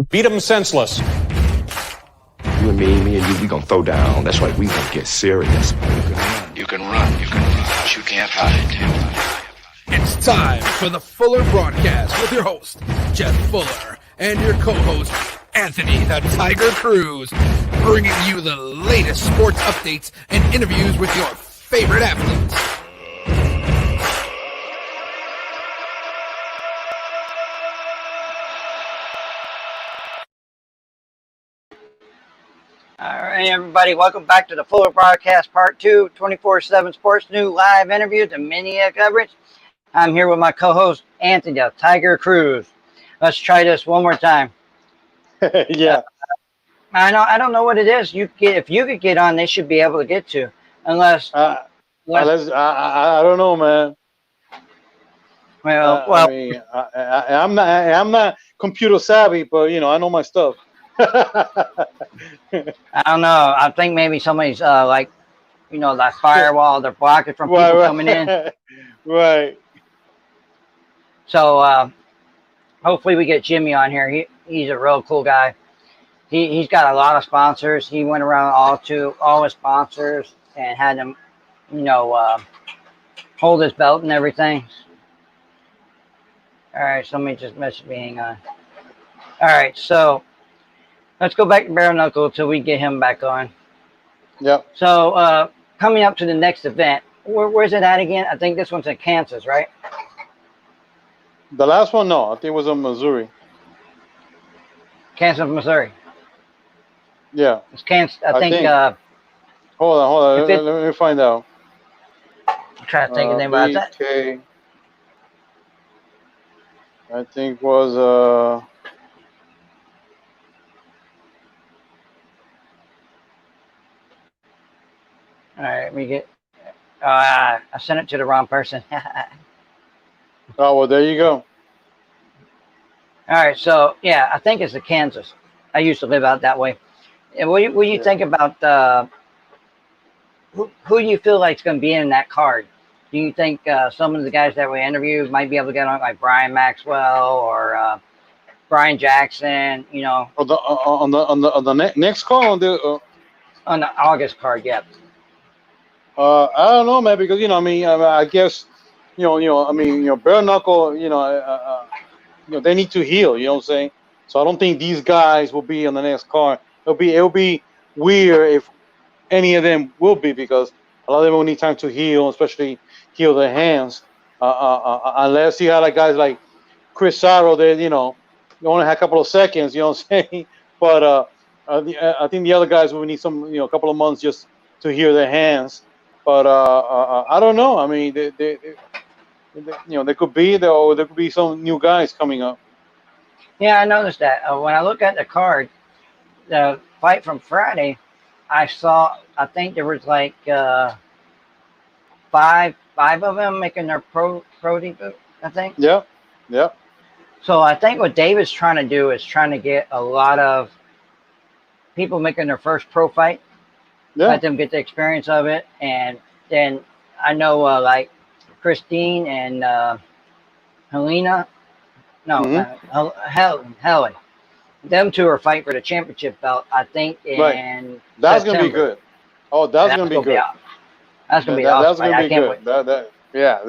Beat him senseless. You and me and you, we gonna throw down. That's right, we gonna get serious. You can run, but you can't hide. It's time for the Fuller Broadcast with your host, Jeff Fuller, and your co-host, Anthony the Tiger Cruz, bringing you the latest sports updates and interviews with your favorite athletes. All right, everybody, welcome back to the Fuller Broadcast Part 2, 24/7 Sports New live interviews and media coverage. I'm here with my co-host, Anthony the Tiger Cruz. Let's try this one more time. Yeah. I don't know what it is. If you could get on, they should be able to get to, unless I don't know, man. Well, I mean, I'm not computer savvy, but I know my stuff. I don't know. I think maybe somebody's that firewall, they're blocking from people coming in. Right. So hopefully we get Jimmy on here. He's a real cool guy. He's got a lot of sponsors. He went around all his sponsors and had them, hold his belt and everything. All right, somebody just messaged me. Hang on. All right, so let's go back to Bare Knuckle until we get him back on. Yep. So coming up to the next event, where's it at again? I think this one's in Kansas, right? The last one, no. I think it was in Missouri. Kansas, Missouri. Yeah. It's Kansas. I think hold on. Let me find out. I'm trying to think of the name of that. BK, I think was All right, we get. I sent it to the wrong person. Oh, well, there you go. All right, so yeah, I think it's the Kansas. I used to live out that way. And what do you think about who do you feel like is going to be in that card? Do you think some of the guys that we interviewed might be able to get on, like Brian Maxwell or Brian Jackson? On the next call on the August card, yeah. I don't know, man, because I guess bare knuckle, they need to heal. You know what I'm saying? So I don't think these guys will be on the next card. It'll be weird if any of them will be, because a lot of them will need time to heal, especially heal their hands. Unless you have guys like Chris Sarro, they only had a couple of seconds. You know what I'm saying? But I think the other guys will need some a couple of months just to heal their hands. But I don't know. I mean, there could be some new guys coming up. Yeah, I noticed that. When I look at the card, the fight from Friday, I think there was like five of them making their pro debut, I think. Yeah. So I think what David's trying to do is trying to get a lot of people making their first pro fight. Yeah. Let them get the experience of it. And then I know like Christine and Helena. No, Helen. Them two are fighting for the championship belt, I think, in right. That's going to be good. Oh, that's going to be good. That's going to be awesome. That's going to be good.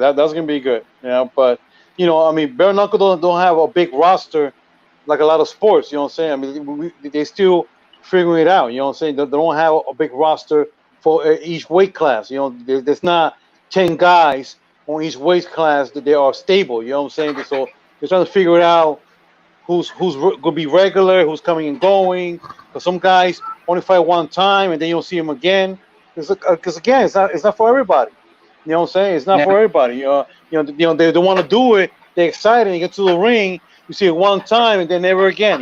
That's going to be good. But, bare knuckle don't have a big roster like a lot of sports. You know what I'm saying? I mean, they still figuring it out. You know what I'm saying? They don't have a big roster for each weight class. There's not 10 guys on each weight class that they are stable. You know what I'm saying? So they're trying to figure it out who's going to be regular, who's coming and going. Because some guys only fight one time and then you don't see them again. Because again, it's not for everybody. You know what I'm saying? It's not for everybody. They don't want to do it. They're excited. You get to the ring, you see it one time and then never again.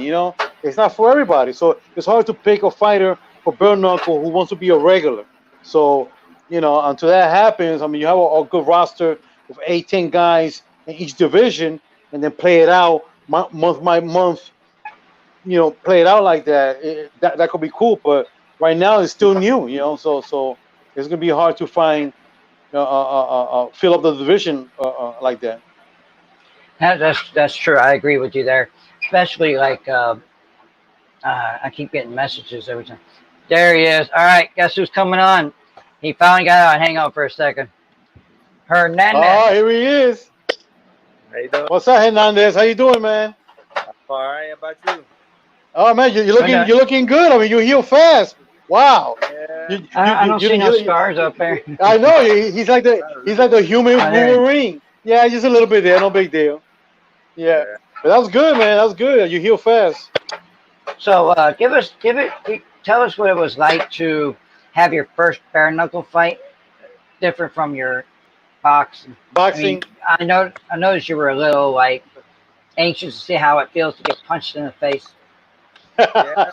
It's not for everybody. So it's hard to pick a fighter for bare knuckle who wants to be a regular. So, until that happens, I mean, you have a good roster of 18 guys in each division, and then play it out month by month. Play it out like that. That could be cool. But right now, it's still new. So it's gonna be hard to find fill up the division like that. That's true. I agree with you there. especially like I keep getting messages every time. There he is. All right, guess who's coming on? He finally got out. Hang on for a second. Hernandez. Oh, here he is. How you doing? What's up, Hernandez? How you doing, man? All right, how about you? Oh man, you're looking good. I mean, you heal fast. Wow. Yeah. I don't see no scars up there. I know he's like the human Wolverine. Yeah, just a little bit there, no big deal. Yeah, but that was good, man. That was good. You heal fast. So tell us what it was like to have your first bare knuckle fight, different from your boxing. Boxing. I noticed you were a little like anxious to see how it feels to get punched in the face. Yeah.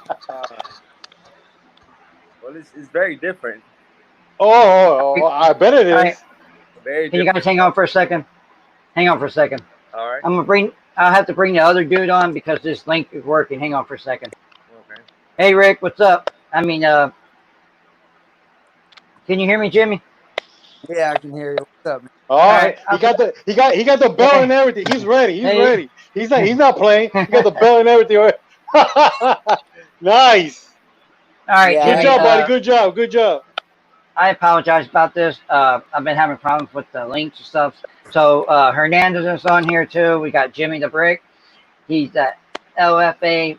Well, it's very different. Oh, I bet it is. All right. Very Can you different. guys hang on for a second? Hang on for a second. All right. I'll have to bring the other dude on because this link is working. Hang on for a second. Okay. Hey Rick, what's up? Can you hear me, Jimmy? Yeah, I can hear you. What's up, man? All right. He got the bell and everything. He's ready. He's ready. He's not playing. He got the bell and everything. Nice. All right, Yeah, Good Jimmy, job, buddy. Good job. I apologize about this. I've been having problems with the links and stuff. So Hernandez is on here too. We got Jimmy the Brick. He's the LFA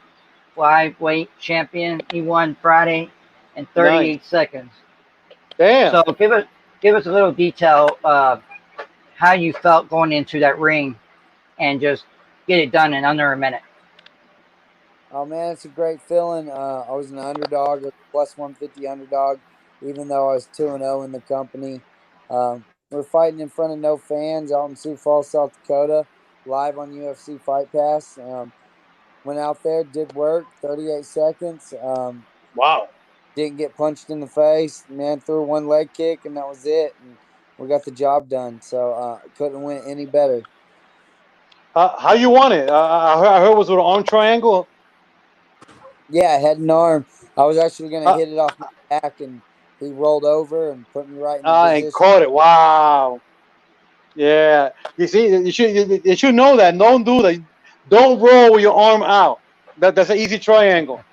flyweight champion. He won Friday in 38 seconds. Damn. So give us a little detail how you felt going into that ring and just get it done in under a minute. Oh man, it's a great feeling. I was an underdog, a plus 150 underdog, even though I was 2-0 in the company. We're fighting in front of no fans out in Sioux Falls, South Dakota, live on UFC Fight Pass. Went out there, did work, 38 seconds. Wow. Didn't get punched in the face. Man threw one leg kick, and that was it. And we got the job done. So couldn't win any better. How you won it? I heard it was with an arm triangle. Yeah, head and arm. I was actually going to hit it off my back, and he rolled over and put me right in the position. And caught it. Wow. Yeah. You see, you should know that. Don't do that. Don't roll with your arm out. That's an easy triangle.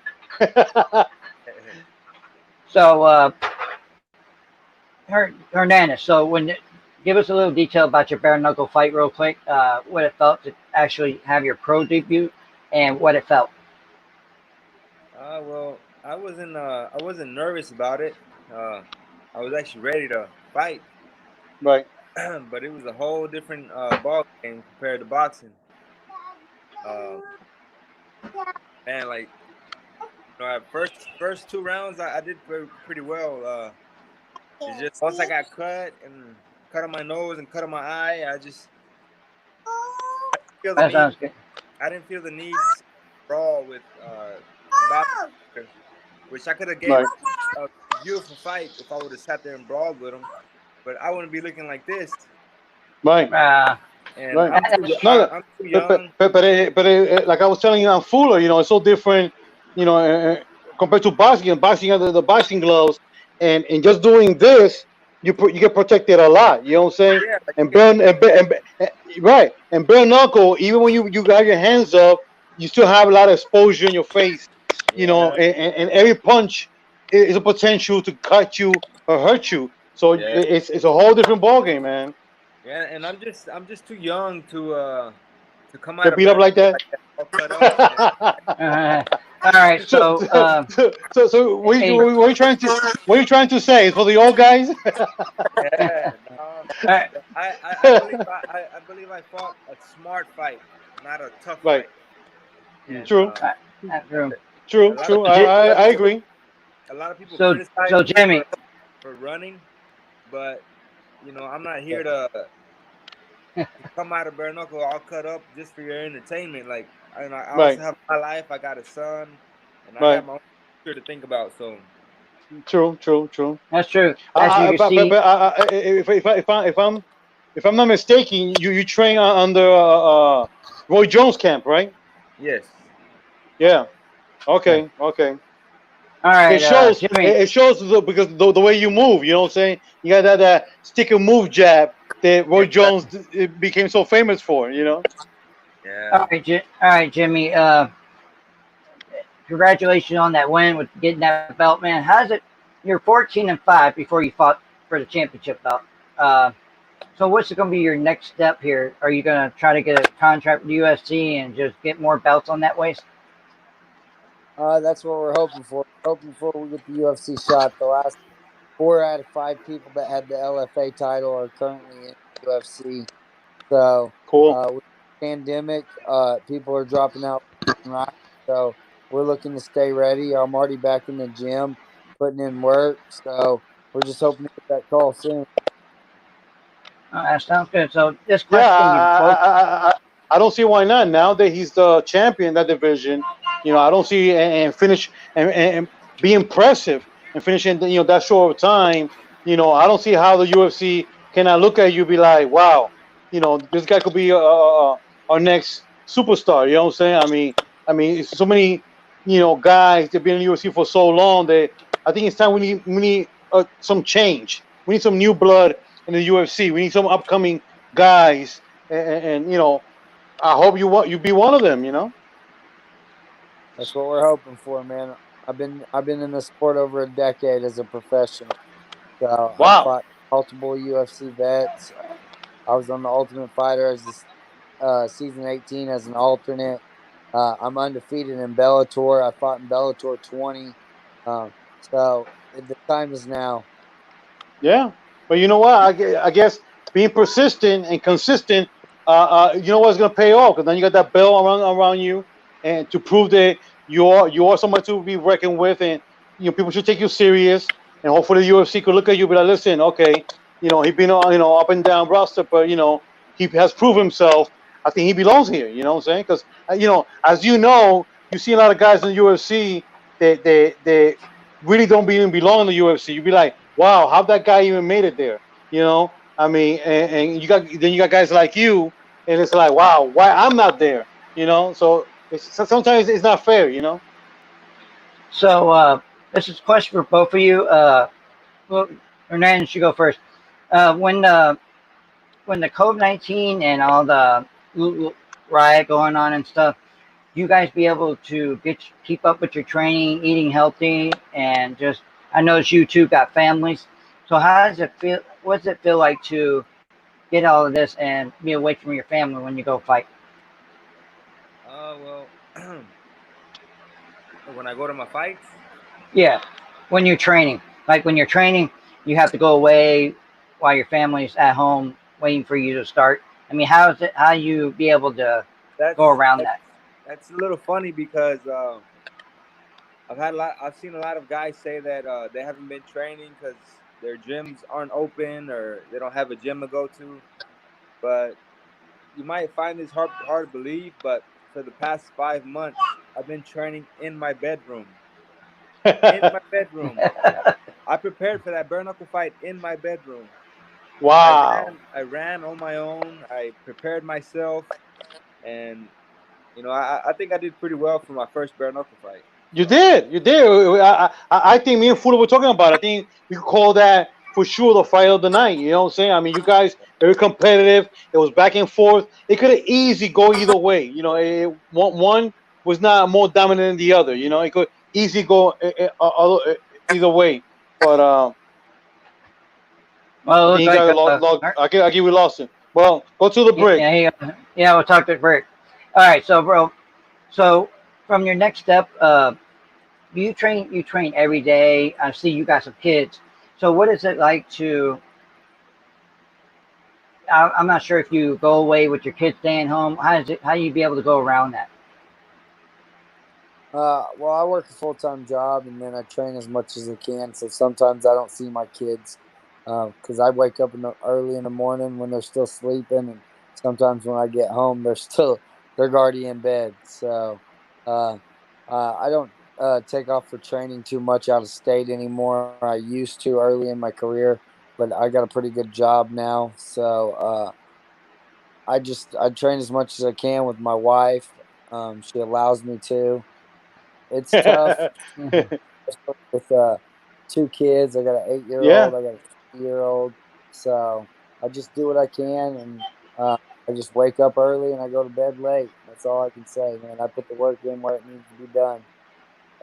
So Hernandez, give us a little detail about your bare knuckle fight real quick, what it felt to actually have your pro debut and what it felt. Well, I wasn't nervous about it. I was actually ready to fight. Right. But it was a whole different ball game compared to boxing. And like, first 2 rounds, I did pretty well. It's just once I got cut on my nose and cut on my eye, I didn't feel the need to brawl with boxing, which I could have gave a beautiful fight if I would have sat there and brawled with him, but I wouldn't be looking like this. Right. And Right. I'm too young. But like I was telling you on Fuller, it's so different, compared to boxing. And boxing under the boxing gloves, and just doing this, you get protected a lot. You know what I'm saying? Yeah, right. And bare knuckle, even when you have your hands up, you still have a lot of exposure in your face. And every punch is a potential to cut you or hurt you. So it's a whole different ballgame, man. Yeah, and I'm just too young to come out To beat up like that. All right, so what are you trying to say? For the old guys? Yeah, I believe I fought a smart fight, not a tough Right. fight. And, True. True. True. I agree. A lot of people So criticize Jimmy, me for running, but I'm not here to come out of bare knuckle all cut up just for your entertainment. Like I also have my life. I got a son, and I have my own future to think about. So True. that's true. As you can see, if I'm not mistaken, you train under Roy Jones camp, right? yes. Yeah. Okay. all right, Jimmy. It shows because the way you move. You know what I'm saying? You got that stick and move jab that Roy Jones became so famous for. Yeah. All right, Jimmy. Congratulations on that win with getting that belt, man. How's it? You're 14-5 before you fought for the championship belt. So what's going to be your next step here? Are you going to try to get a contract with the UFC and just get more belts on that waist? That's what we're hoping for. Hoping for we get the UFC shot. The last 4 out of 5 people that had the LFA title are currently in UFC. So Cool. with the pandemic, people are dropping out right. So we're looking to stay ready. I'm already back in the gym, putting in work. So we're just hoping to get that call soon. That sounds good. So this Yeah, question can be both. I don't see why not. Now that he's the champion in that division, I don't see and finish and be impressive and finishing that short of time. I don't see how the UFC cannot look at you and be like, wow, this guy could be our next superstar. You know what I'm saying? I mean, so many guys that have been in the UFC for so long that I think it's time we need some change. We need some new blood in the UFC. We need some upcoming guys, and I hope you be one of them. That's what we're hoping for, man. I've been in the sport over a decade as a professional. So I've Wow. fought multiple UFC vets. I was on the Ultimate Fighter as this season 18 as an alternate. I'm undefeated in Bellator. I fought in Bellator 20. So the time is now. Yeah, but you know what? I guess being persistent and consistent, you know what's gonna pay off because then you got that bell around you, and to prove that you are someone to be reckoned with, and people should take you serious, and hopefully the UFC could look at you, and be like, listen, okay, he been on up and down roster, but he has proved himself. I think he belongs here. You know what I'm saying? Because as you see a lot of guys in the UFC they really don't even belong in the UFC. You'd be like, wow, how that guy even made it there? I mean, and you got guys like you, and it's like, wow, why I'm not there? So sometimes it's not fair. So this is a question for both of you. Well, Hernan should go first. When the COVID-19 and all the riot going on and stuff, you guys be able to keep up with your training, eating healthy, and just I notice you two got families. So how does it feel? What does it feel like to get all of this and be away from your family when you go fight? Well, when I go to my fights. Yeah, when you're training, like when you're training, you have to go away while your family's at home waiting for you to start. I mean, how is it? How you be able to go around that? That's a little funny because I've seen a lot of guys say that they haven't been training because their gyms aren't open or they don't have a gym to go to. But you might find this hard to believe, but for the past 5 months, I've been training in my bedroom. In my bedroom. I prepared for that bare knuckle fight in my bedroom. Wow. I ran on my own. I prepared myself, and I think I did pretty well for my first bare knuckle fight. You did. I think me and Fuller were talking about it. I think we could call that for sure the fight of the night. You know what I'm saying? I mean, you guys very competitive. It was back and forth. It could have easily go either way. One was not more dominant than the other. It could easily go either way. But well, I think I give you lost it. Well, go to the break. Yeah, we'll talk to the break. All right, so bro, from your next step, you train every day. I see you got some kids. So what is it like to? I'm not sure if you go away with your kids staying home. How do you be able to go around that? Well, I work a full-time job and then I train as much as I can. So sometimes I don't see my kids because I wake up early in the morning when they're still sleeping, and sometimes when I get home they're already in bed. So I don't take off for training too much out of state anymore. I used to early in my career, but I got a pretty good job now. So I train as much as I can with my wife. She allows me to. It's tough with 2 kids. I got an 8-year-old. Yeah. I got a 3-year-old. So I just do what I can, and I just wake up early and I go to bed late. That's all I can say, man. I put the work in where it needs to be done,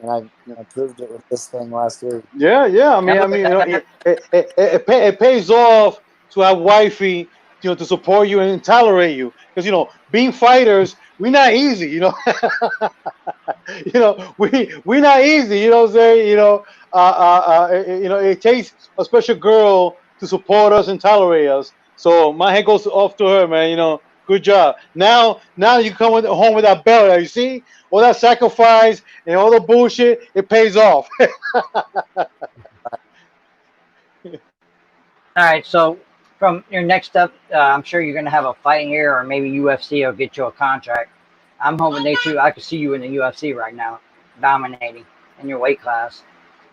and I proved it with this thing last week. Yeah, yeah. It pays off to have wifey, to support you and tolerate you, because being fighters, we're not easy. We're not easy. You know what I'm saying? It takes a special girl to support us and tolerate us. So my head goes off to her, man. Good job. Now you come home with that belt. You see all that sacrifice and all the bullshit. It pays off. All right, so from your next up, I'm sure you're going to have a fight here, or maybe UFC will get you a contract. I'm hoping I could see you in the UFC right now, dominating in your weight class.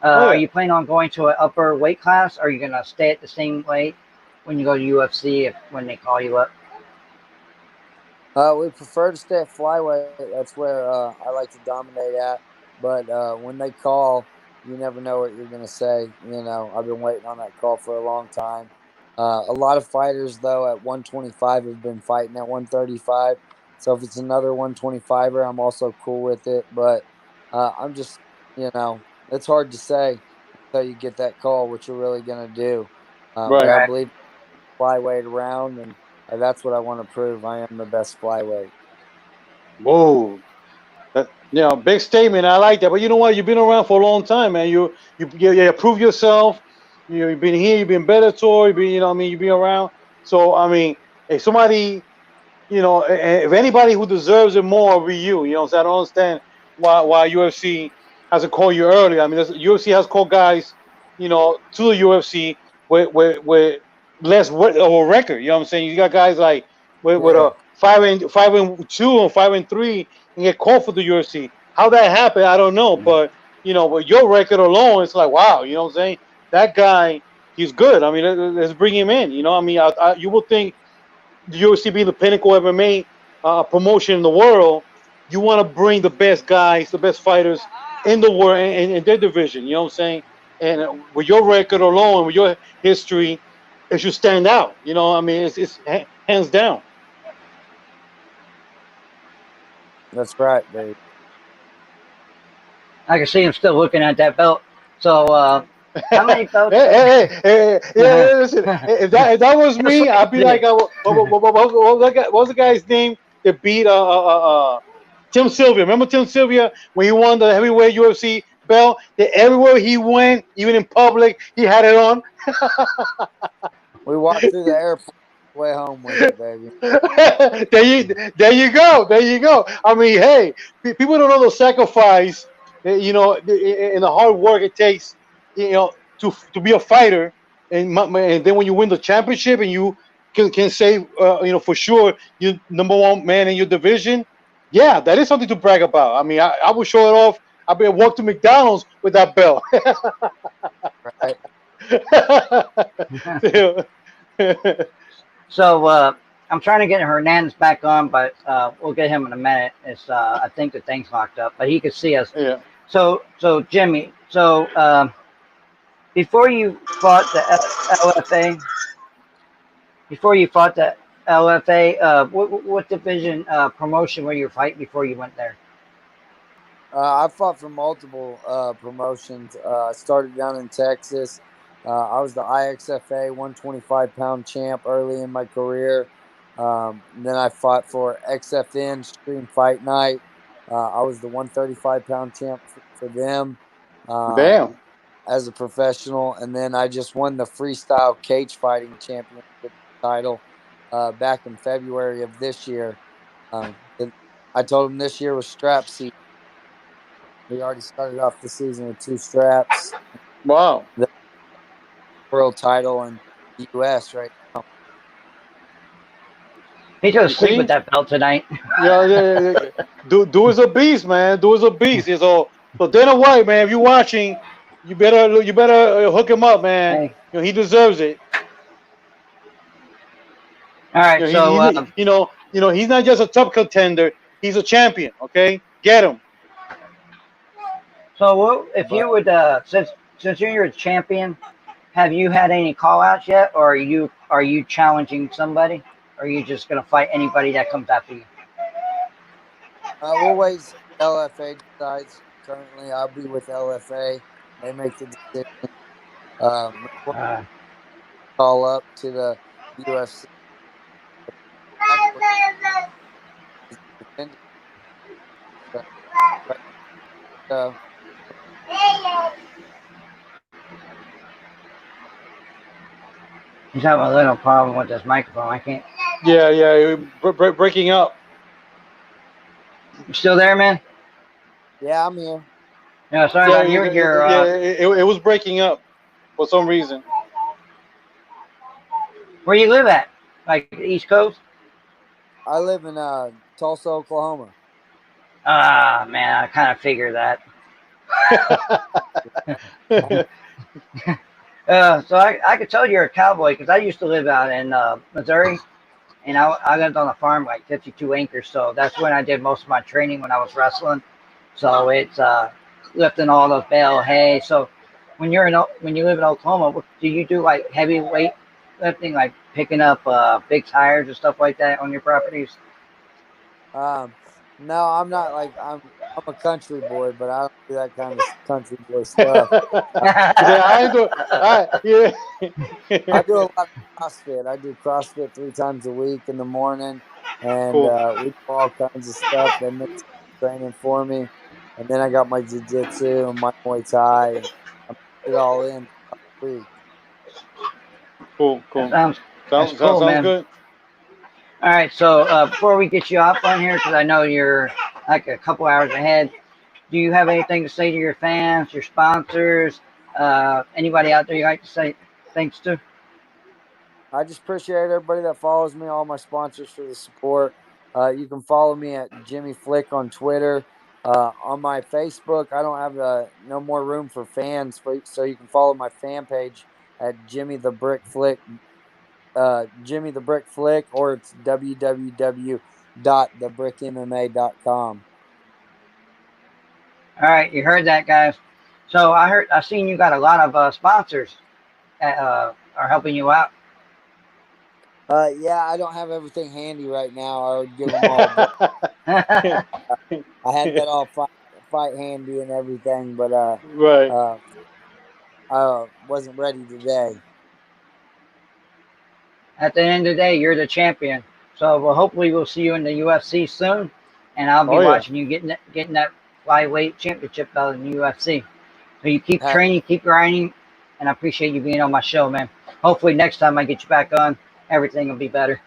Are you planning on going to an upper weight class, or are you going to stay at the same weight when you go to UFC when they call you up? We prefer to stay at flyweight. That's where I like to dominate at. But when they call, you never know what you're going to say. I've been waiting on that call for a long time. A lot of fighters, though, at 125 have been fighting at 135. So if it's another 125er, I'm also cool with it. But I'm just, it's hard to say until you get that call what you're really going to do. But I believe flyweight around, and that's what I want to prove. I am the best flyweight. Whoa. Big statement. I like that. But you know what? You've been around for a long time, man. You prove yourself. You've been here. You've been Bellator. You've been around. So if somebody, if anybody who deserves it more will be you. So I don't understand why UFC hasn't called you earlier. UFC has called guys, to the UFC with less of a record. You know what I'm saying? You got guys like with a 5-2 and 5-3 and get called for the UFC. How that happened, I don't know. But with your record alone, it's like, wow. You know what I'm saying? That guy, he's good. Let's bring him in. You would think the UFC being the pinnacle MMA promotion in the world, you want to bring the best guys, the best fighters in the world in their division. You know what I'm saying? And with your record alone, with your history, it should stand out. It's hands down. That's right, babe. I can see him still looking at that belt. So, how many belts? Listen. If that was me, I'd be like, what was the guy's name that beat Tim Sylvia? Remember Tim Sylvia when he won the heavyweight UFC belt? That everywhere he went, even in public, he had it on. We walked through the airport way home with it, baby. There you go. Hey, people don't know the sacrifice, and the hard work it takes, to be a fighter, and then when you win the championship and you can say, for sure you're number one man in your division. Yeah, that is something to brag about. I would show it off. I'll be walk to McDonald's with that belt. Right. So I'm trying to get Hernandez back on, but we'll get him in a minute. I think the thing's locked up, but he could see us. Yeah. So Jimmy, before you fought the LFA, what division promotion were you fighting before you went there? I fought for multiple promotions. I started down in Texas. I was the IXFA 125-pound champ early in my career. Then I fought for XFN Stream Fight Night. I was the 135-pound champ for them. Damn. As a professional. And then I just won the freestyle cage fighting championship title back in February of this year. I told him this year was strap season. We already started off the season with 2 straps. Wow. The world title in the U.S. right now. He's going to sleep with that belt tonight. Yeah. Do is a beast, man. Do is a beast. So Dana White, man, if you're watching, you better hook him up, man. Hey. He deserves it. All right. He's not just a top contender. He's a champion. Okay, get him. So if you would, since you're a champion, have you had any call outs yet, or are you challenging somebody? or are you just gonna fight anybody that comes after you? We'll wait. LFA decides. Currently, I'll be with LFA. They make the decision. Uh, Call up to the UFC. So, he's having a little problem with this microphone. I can't. Yeah, breaking up. You still there, man? yeah, I'm here. No, sorry about your. It was breaking up for some reason. Where you live at? Like the East Coast? I live in Tulsa, Oklahoma. Ah, man, I kind of figured that. So I could tell you're a cowboy because I used to live out in Missouri, and I lived on a farm like 52 acres. So that's when I did most of my training when I was wrestling. So it's lifting all those bale hay. So when you live in Oklahoma, what, do you do like heavy weight lifting, like picking up big tires and stuff like that on your properties? No, I'm not like I'm a country boy, but I don't do that kind of country boy stuff. I do a lot of CrossFit. I do CrossFit 3 times a week in the morning, and Cool. we do all kinds of stuff. They make training for me, and then I got my jiu-jitsu and my Muay Thai, and I put it all in a week. Cool. Sounds Sounds man. good. All right, so before we get you off on here, because I know you're like a couple hours ahead, do you have anything to say to your fans, your sponsors, anybody out there you like to say thanks to? I just appreciate everybody that follows me, all my sponsors for the support. You can follow me at Jimmy Flick on Twitter. On my Facebook, I don't have no more room for fans, so you can follow my fan page at Jimmy the Brick Flick. Jimmy the Brick Flick, or it's www.thebrickmma.com. All right, you heard that, guys. So I seen you got a lot of sponsors that are helping you out. Yeah, I don't have everything handy right now. I would give them all. I had that all fight handy and everything, but right. I wasn't ready today. At the end of the day, you're the champion. So hopefully we'll see you in the UFC soon, and I'll be watching you getting that flyweight championship belt in the UFC. So you keep training, keep grinding, and I appreciate you being on my show, man. Hopefully next time I get you back on, everything will be better.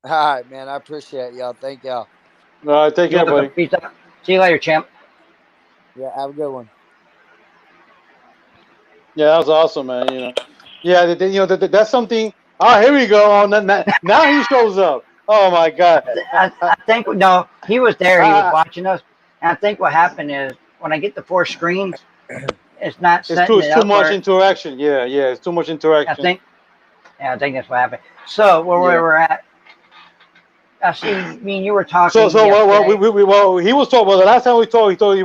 All right, man. I appreciate y'all. Thank y'all. All right, take care, buddy. Peace out. See you later, champ. Yeah, have a good one. Yeah, that was awesome, man. Yeah, that's something. Oh, here we go. Now he shows up. Oh my God. I think he was there. He was watching us. And I think what happened is when I get the 4 screens, it's not setting it's too much interaction. Yeah, it's too much interaction. I think that's what happened. So where we're at, I see. Me and you were talking. So well, he was talking. Well, the last time we talked, he told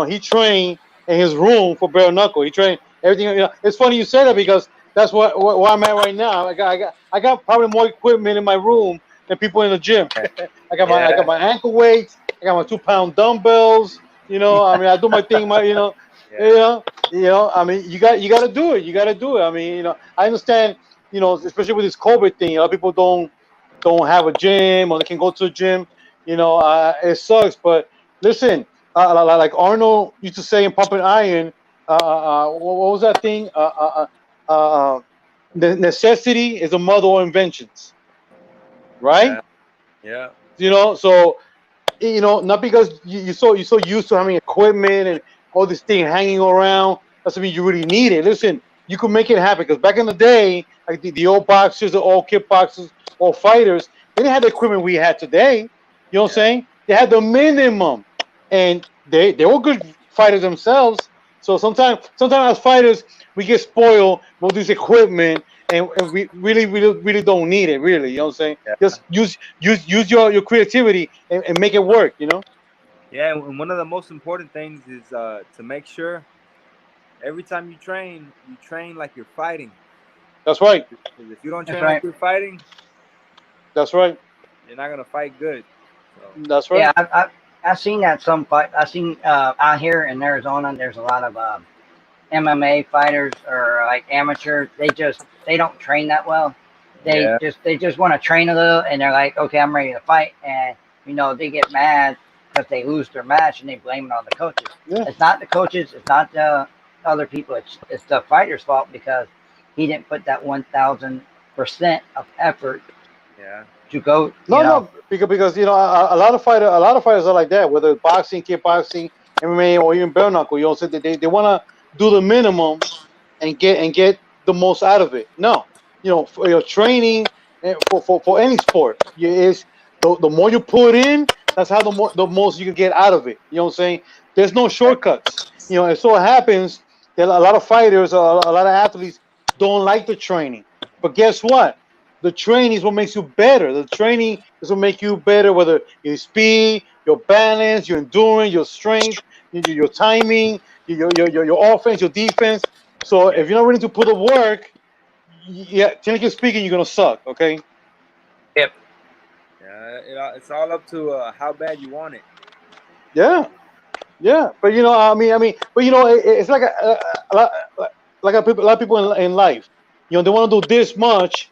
he trained in his room for bare knuckle. He trained everything. It's funny you say that because that's where I'm at right now. I got probably more equipment in my room than people in the gym. I got my ankle weights. I got my 2-pound dumbbells. I do my thing. I mean, you got to do it. You got to do it. I mean, I understand. Especially with this COVID thing, a lot of people don't have a gym or they can go to a gym. It sucks. But listen, like Arnold used to say in Pumping Iron, what was that thing? The necessity is the mother of inventions, right? Yeah. So not because you're so used to having equipment and all this thing hanging around doesn't mean you really need it. Listen, you could make it happen because back in the day, like the old boxers, the old kickboxers, old fighters, they didn't have the equipment we had today. You know what I'm saying? They had the minimum, and they were good fighters themselves. So sometimes as fighters, we get spoiled with this equipment, and we really don't need it. Really, you know what I'm saying? Yeah. Just use your creativity and make it work. Yeah, and one of the most important things is to make sure every time you train like you're fighting. That's right. If you don't train like you're fighting, That's right. You're not gonna fight good. So. That's right. Yeah, I've seen that some fight. I've seen out here in Arizona. There's a lot of MMA fighters or like amateurs. They don't train that well. They just want to train a little, and they're like, okay, I'm ready to fight, and they get mad because they lose their match and they blame it on the coaches. Yeah. It's not the coaches. It's not the other people. It's the fighter's fault because he didn't put that 1,000% of effort. Yeah. To go. No, because a lot of fighters are like that. Whether it's boxing, kickboxing, MMA, or even bare knuckle, so they want to do the minimum and get the most out of it. No, for your training for any sport is the more you put in, that's how the most you can get out of it. You know what I'm saying? There's no shortcuts. It so happens that a lot of fighters, a lot of athletes don't like the training. But guess what? The training is what makes you better. The training is what makes you better, whether your speed, your balance, your endurance, your strength, your timing, your offense, your defense. So if you're not willing to put the work, technically speaking, you're gonna suck. Okay. Yep. Yeah, it's all up to how bad you want it. Yeah. But it's like a lot of people in life. They want to do this much.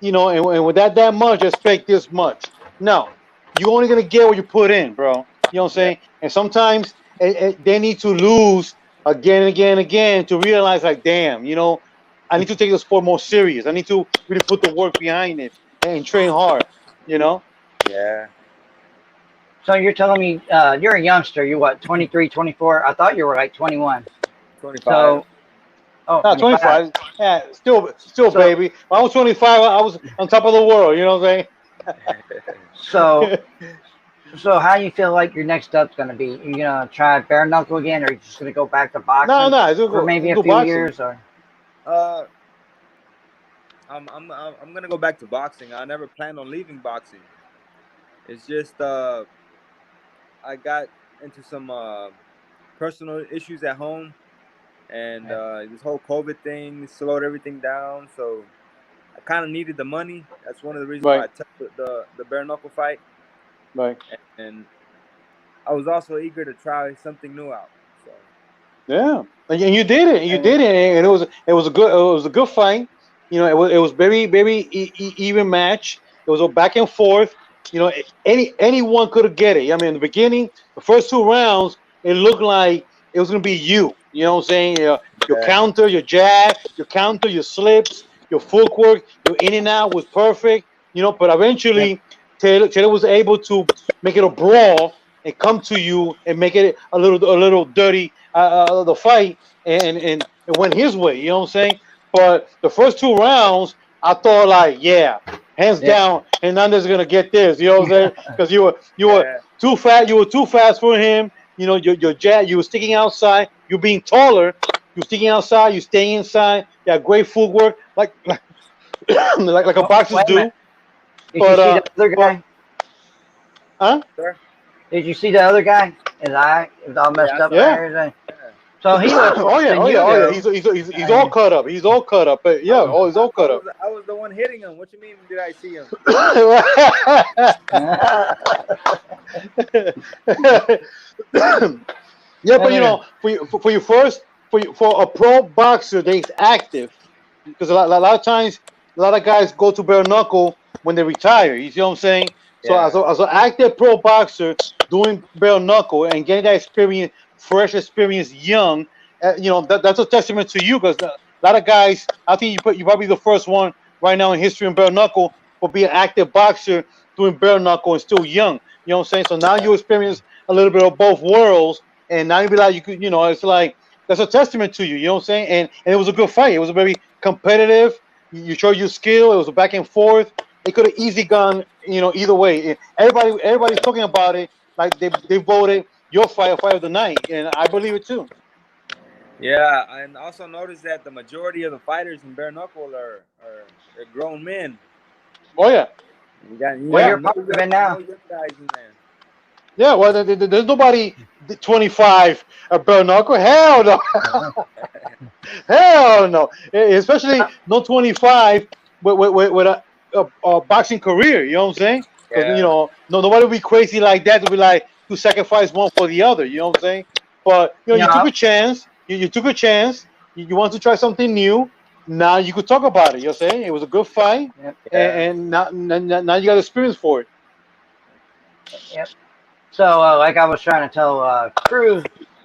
And with that much, expect this much. No, you're only gonna get what you put in, bro. You know what I'm saying? And sometimes they need to lose again and again and again to realize, like, damn, I need to take the sport more serious. I need to really put the work behind it and train hard. Yeah. So you're telling me you're a youngster. You're what, 23, 24? I thought you were like 21. 25. So. Oh, 25. Yeah, still, baby. When I was 25, I was on top of the world. You know what I'm saying? So how you feel like your next step's gonna be? You gonna try bare knuckle again, or are you just gonna go back to boxing? No, for maybe a few boxing. years, or. I'm gonna go back to boxing. I never planned on leaving boxing. It's just I got into some personal issues at home. And this whole COVID thing slowed everything down, so I kind of needed the money. That's one of the reasons why I took the bare knuckle fight. Right. And I was also eager to try something new out. So. Yeah, and you did it. And it was a good fight. It was very very even match. It was a back and forth. Anyone could have get it. I mean, in the beginning, the first 2 rounds, it looked like it was gonna be you. You know what I'm saying? Your counter, your jab, your counter, your slips, your footwork, your in and out was perfect. But eventually, Taylor was able to make it a brawl and come to you and make it a little dirty the fight, and it went his way. You know what I'm saying? But the first 2 rounds, I thought like, hands down, Hernandez is gonna get this. You know what I'm saying? Because you were too fast. You were too fast for him. Your jab, you were sticking outside. You're being taller. You're sticking outside. You staying inside. You have great footwork, like a boxers do. Did you see the other guy? Huh? Did you see the other guy? His eye was all messed up. Yeah. So he was. Oh yeah. He's all cut up. He's all cut up. But he's all cut up. I was the one hitting him. What you mean? Did I see him? But for a pro boxer that's active, because a lot of times a lot of guys go to bare knuckle when they retire. You see what I'm saying? Yeah. So as an active pro boxer doing bare knuckle and getting that experience, fresh experience, young, that's a testament to you, because a lot of guys, I think you're probably the first one right now in history in bare knuckle for being an active boxer doing bare knuckle and still young. You know what I'm saying? So now you experience a little bit of both worlds, and now you be like, it's like, that's a testament to you. You know what I'm saying? And it was a good fight. It was a very competitive. You showed your skill. It was a back and forth. It could have easily gone, either way. Everybody's talking about it. Like they voted your fight of the night, and I believe it too. Yeah, and also notice that the majority of the fighters in bare knuckle are grown men. Oh yeah. You're part of it now. Yeah, well, there's nobody 25 at bare knuckle. Hell no. Hell no. Especially no 25 with boxing career. You know what I'm saying? Because Yeah. you know, nobody would be crazy like that to be like to sacrifice one for the other. You know what I'm saying? But you know, you took a chance. You took a chance. You want to try something new. Now you could talk about it. You know what I'm saying? It was a good fight, Yep. and now you got experience for it. Yep. So, like I was trying to tell Cruz,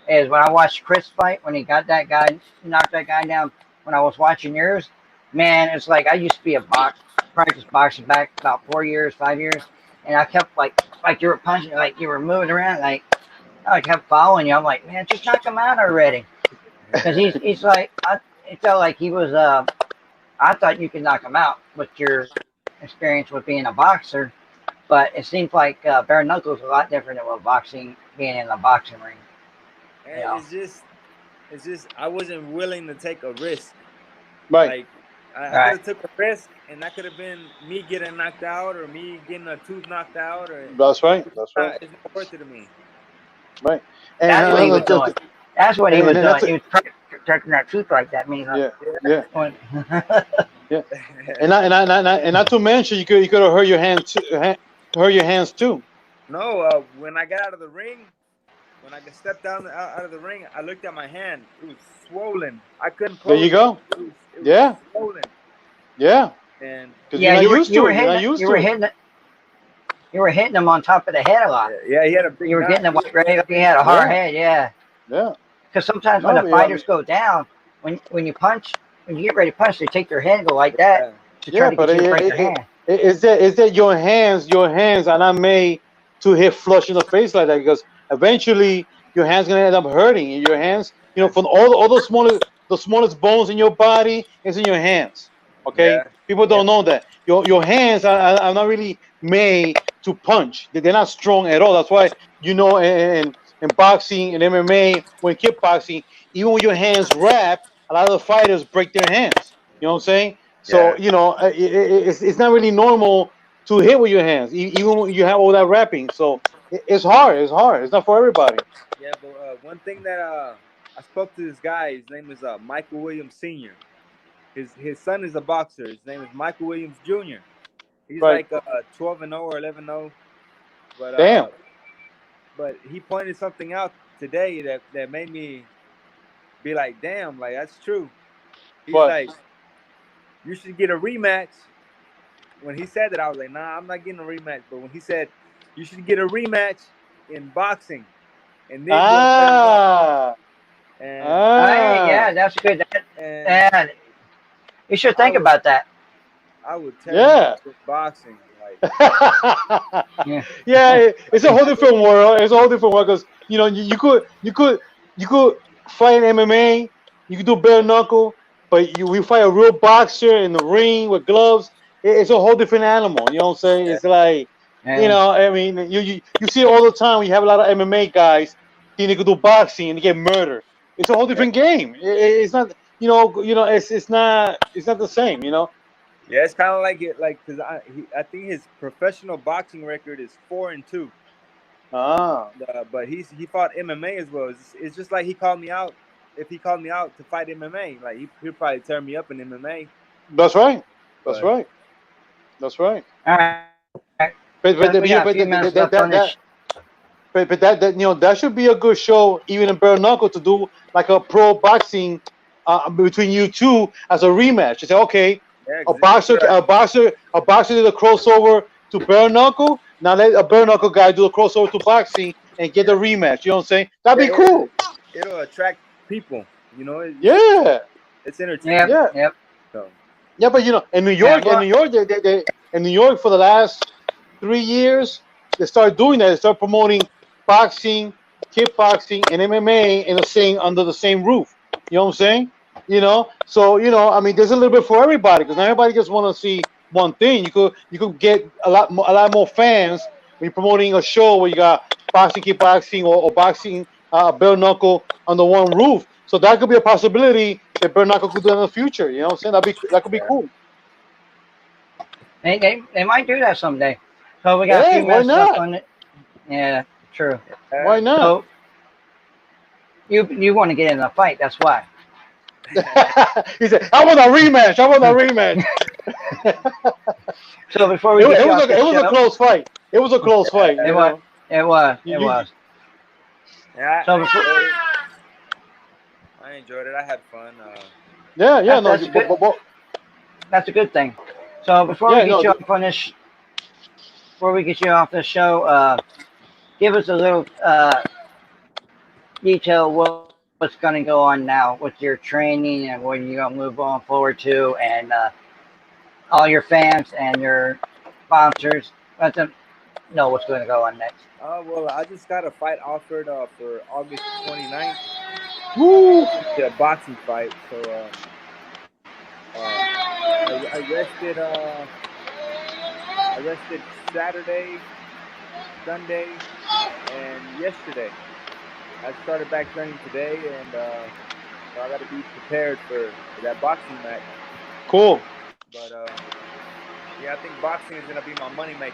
is when I watched Chris fight, when he got that guy, knocked that guy down, when I was watching yours, man, it's like I used to be practice boxing back about 4 years, 5 years, and I kept like you were punching, like you were moving around, like I kept following you. I'm like, man, just knock him out already, because he's like, it felt like he was. I thought you could knock him out with your experience with being a boxer. But it seems like bare knuckles is a lot different than what being in the boxing ring. And it's just I wasn't willing to take a risk. Right. Like I could have took a risk, and that could have been me getting knocked out or me getting a tooth knocked out. Or That's right. That's right. It's not worth it to me. Right. And that's what he was doing. That's what he was doing. He was protecting that tooth like that. Means yeah. Yeah. And not to mention, you could have hurt your hands too. No, when I got out of the ring, when I stepped down out of the ring, I looked at my hand. It was swollen. I couldn't close. There you go. It was swollen. Yeah. And you were hitting him on top of the head a lot. Yeah, he had a big. You were getting him right up. He had a hard head. Yeah. Yeah. Because sometimes when the fighters go down, when you punch, when you get ready to punch, they take their hand and go like that to try to get you to break their hand. Is that your hands are not made to hit flush in the face like that, because eventually your hand's gonna end up hurting. And your hands, you know, from all the smallest bones in your body is in your hands. Okay, people don't know that your hands are not really made to punch. They're not strong at all. That's why, you know, in boxing and MMA, when kickboxing, even when your hands wrap, a lot of the fighters break their hands. You know what I'm saying? So, you know, it's not really normal to hit with your hands, even when you have all that wrapping. So it's hard. It's hard. It's not for everybody. Yeah, but one thing that I spoke to this guy, his name is Michael Williams Sr. His son is a boxer. His name is Michael Williams Jr. He's like 12-0 or 11-0. But, damn. But he pointed something out today that made me be like, damn, like that's true. He's like, you should get a rematch. When he said that, I was like, nah, I'm not getting a rematch. But when he said you should get a rematch in boxing, and then yeah, that's good. And you should think about that. I would tell you boxing. Yeah, it's a whole different world. It's a whole different world, because you know you could fight in MMA, you could do bare knuckle, but we fight a real boxer in the ring with gloves. It's a whole different animal. You know what I'm saying? It's like, you know, I mean, you see it all the time when you have a lot of MMA guys, they could do boxing and they get murdered. It's a whole different game. It's not, you know, it's not the same. You know. Yeah, it's kind of like it, like, because I think his professional boxing record is 4-2. But he fought MMA as well. It's just like he called me out. If he called me out to fight MMA, like he'd probably tear me up in MMA. That's right. That's right. That's right. All right. But that you know, that should be a good show, even in bare knuckle, to do like a pro boxing between you two as a rematch. You say, okay, a boxer did a crossover to bare knuckle. Now let a bare knuckle guy do a crossover to boxing and get the rematch. You know what I'm saying? That'd be cool. It'll attract people. You know. It's entertaining. Yep. So. Yeah, but you know, in New York, in New York, for the last 3 years, they started doing that. They started promoting boxing, kickboxing, and MMA under the same roof. You know what I'm saying? You know, so you know, I mean, there's a little bit for everybody, because not everybody just want to see one thing. You could get a lot more fans when you're promoting a show where you got boxing, kickboxing, or boxing, bare knuckle under one roof. So that could be a possibility that bare knuckle could do in the future. You know what I'm saying? That could be cool. They might do that someday. So we got a few minutes left on it. Yeah, true. Why not? So you want to get in a fight? That's why. He said, "I want a rematch. So before we It get you was off the it was a show- close fight. It was a close fight. It you was. know? It was. You- It you- was. Yeah, So I before- enjoyed it. I enjoyed it. I had fun. Yeah, yeah, no, That's good. That's a good thing. So before Yeah, we get no, you off on this, before we get you off the show, give us a little detail what's going to go on now with your training and what you're going to move on forward to, and all your fans and your sponsors. Let them know what's going to go on next. well, I just got a fight offered for August 29th. Woo! A boxing fight. So I rested Saturday, Sunday, and yesterday. I started back training today, and so I got to be prepared for that boxing match. Cool. But yeah, I think boxing is gonna be my moneymaker.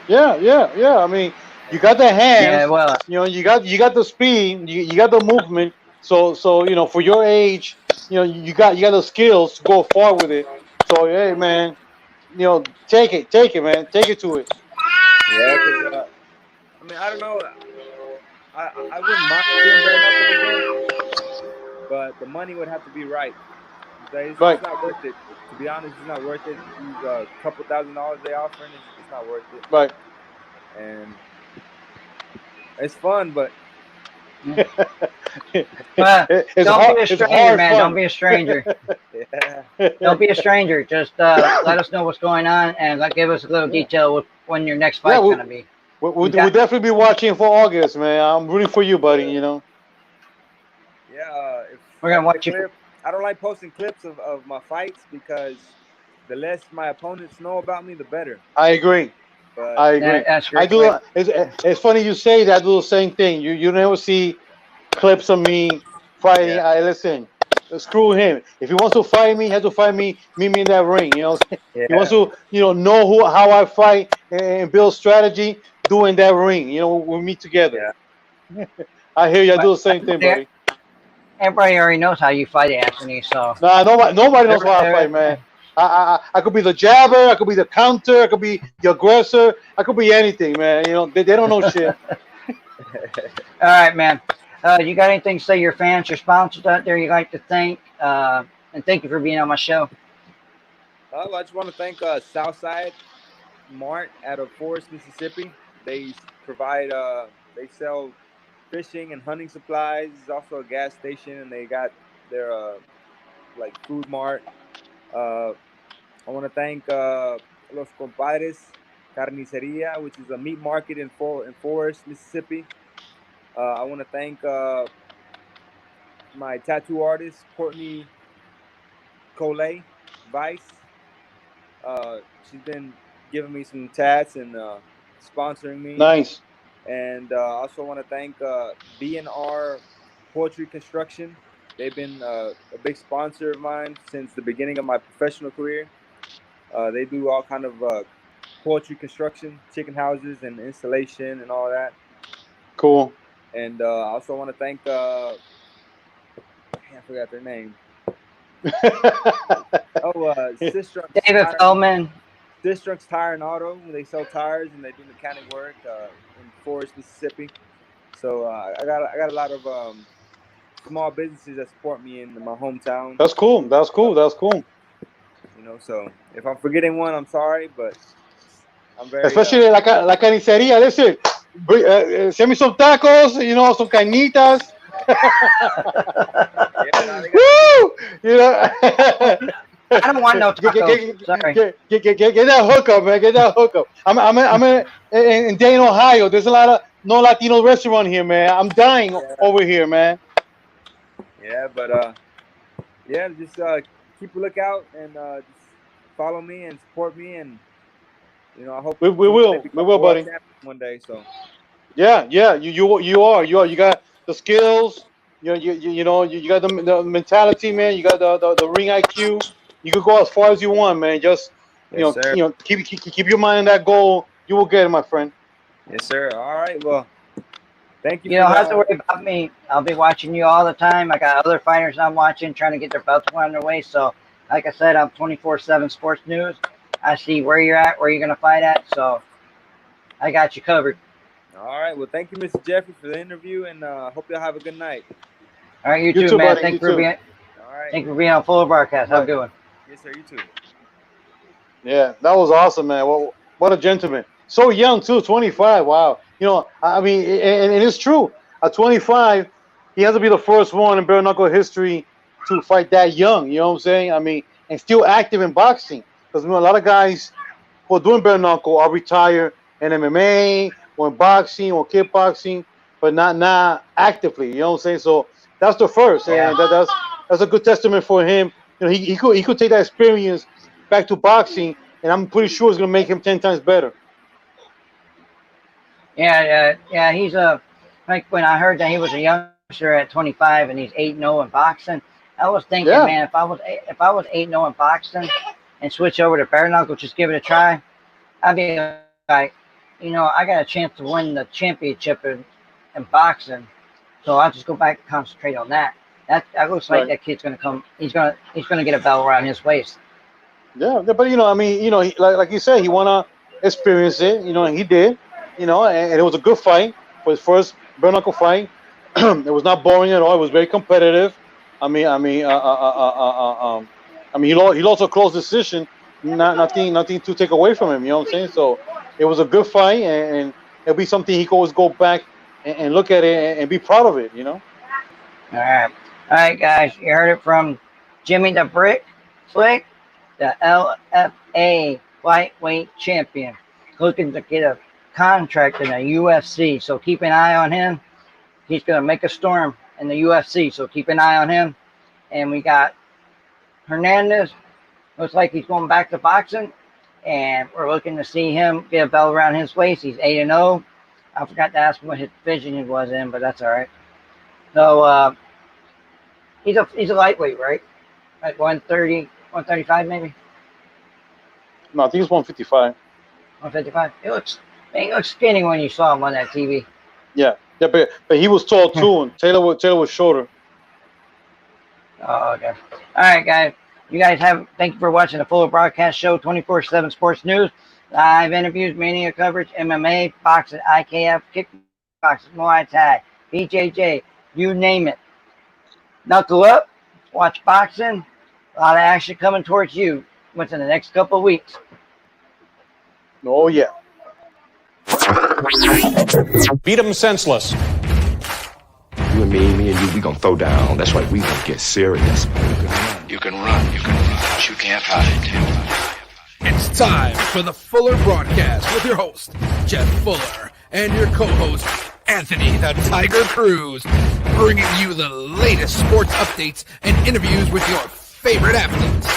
Yeah, yeah, yeah. I mean, you got the hands. Yeah, well, You know, you got the speed. You got the movement. So you know, for your age, you know, you got the skills to go far with it. So hey, man, you know, take it, man, take it to it. Yeah, because I mean, I don't know. I wouldn't mind doing bare knuckle again, but the money would have to be right. It's Right. not worth it. To be honest, it's not worth it. These couple $1,000s they offering, it's not worth it. Right. And it's fun, but It's don't hard, be a it's stranger, hard man. fun. Don't be a stranger. yeah. Don't be a stranger. Just let us know what's going on and give us a little detail with when your next fight's we'll- going to be. We'll definitely be watching for August, man. I'm rooting for you, buddy. You know. Yeah. We're gonna watch you. I don't like posting clips of my fights because the less my opponents know about me, the better. I agree. But I agree. Yeah, that's I great. do. It's funny you say that. I do the same thing. You never see clips of me fighting. Yeah. I listen. Screw him. If he wants to fight me, he has to fight me. Meet me in that ring. You know. Yeah. He wants to, know how I fight and build strategy. Do in that ring. You know, we meet together. Yeah. I hear you. I do the same thing, buddy. Everybody already knows how you fight, Anthony. So Nah, nobody knows how I fight, man. I could be the jabber, I could be the counter, I could be the aggressor, I could be anything, man. You know, they don't know shit. all right, man. You got anything to say to your fans, your sponsors out there you'd like to thank? And thank you for being on my show. I just want to thank Southside Mart out of Forest, Mississippi. They provide, they sell fishing and hunting supplies. It's also a gas station, and they got their like food mart. I want to thank Los Compadres Carniceria, which is a meat market in Forest, Mississippi. I want to thank my tattoo artist, Courtney Coley Vice. She's been giving me some tats and sponsoring me. Nice. And I also want to thank B&R Poetry Construction. They've been a big sponsor of mine since the beginning of my professional career. They do all kind of poetry construction, chicken houses, and installation and all that. Cool. And I also want to thank, I forgot their name. Sistrunks David Feldman. Sistrunks Tire and Auto. They sell tires and they do mechanic work in Forest, Mississippi. So I got a lot of small businesses that support me in my hometown. That's cool. That's cool. That's cool. You know, so if I'm forgetting one, I'm sorry, but I'm very. Especially like carniceria. Listen, send me some tacos. You know, some carnitas. Woo! You know. I don't want no tacos. Sorry. Get that hookup, man. Get that hookup. I'm in Dayton, Ohio. There's a lot of no Latino restaurant here, man. I'm dying over here, man. Yeah, but just keep a lookout and just follow me and support me, and you know, I hope we will, buddy. One day, so. Yeah, you are. You got the skills. You got the mentality, man. You got the ring IQ. You can go as far as you want, man. Just keep your mind on that goal. You will get it, my friend. Yes, sir. All right. Well, thank you. You don't have to worry about me. I'll be watching you all the time. I got other fighters I'm watching, trying to get their belts on their way. So Like I said, I'm 24/7 Sports News. I see where you're at, where you're going to fight at, so I got you covered. All right. Well, thank you, Mr. Jeffrey, for the interview, and hope y'all have a good night. All right, you too, man. Buddy. Thank you you for being. All right. Thank you for being on Fuller Broadcast. Have a good one. Yes, sir. You too. Yeah, that was awesome, man. What a gentleman. So young too, 25. Wow. You know, I mean, and it's true. At 25, he has to be the first one in bare knuckle history to fight that young. You know what I'm saying? I mean, and still active in boxing, because a lot of guys who are doing bare knuckle are retired in MMA or in boxing or kickboxing, but not actively. You know what I'm saying? So that's the first, and that's a good testament for him. You know, he could take that experience back to boxing, and I'm pretty sure it's gonna make him 10 times better. Yeah. He's like when I heard that he was a youngster at 25 and he's 8-0 in boxing, I was thinking, man, if I was 8-0 in boxing and switch over to bare knuckle, just give it a try, I'd be like, you know, I got a chance to win the championship in boxing, so I'll just go back and concentrate on that. That looks like that kid's gonna come. He's gonna get a belt around his waist. Yeah, but you know, I mean, you know, like you said, he wanna experience it. You know, and he did. You know, and it was a good fight for his first bare knuckle fight. It was not boring at all. It was very competitive. He lost a close decision. Nothing to take away from him. You know what I'm saying? So it was a good fight, and it'll be something he can always go back and look at it and be proud of it. You know. All right, guys. You heard it from Jimmy the Brick Flick, the LFA lightweight champion, looking to get a contract in the UFC. So keep an eye on him. He's going to make a storm in the UFC. So keep an eye on him. And we got Hernandez. Looks like he's going back to boxing. And we're looking to see him get a belt around his waist. He's 8-0. I forgot to ask him what his division he was in, but that's all right. So he's a lightweight, right? Like 130, 135 maybe? No, I think it's 155. 155? He looks skinny when you saw him on that TV. Yeah, but he was tall too, and Taylor was shorter. Oh, okay. All right, guys. You guys thank you for watching the Fuller Broadcast Show, 24/7 Sports News, live interviews, mania coverage, MMA, boxing, IKF, kickboxing, Muay Thai, BJJ, you name it. Knuckle up, watch boxing. A lot of action coming towards you within the next couple of weeks. Oh, yeah. Beat him senseless. You and me and you, we gonna throw down. That's right, we gonna get serious. You can run, but you can't hide. It's time for the Fuller Broadcast with your host, Jeff Fuller, and your co-host, Anthony the Tiger Cruz, bringing you the latest sports updates and interviews with your favorite athletes.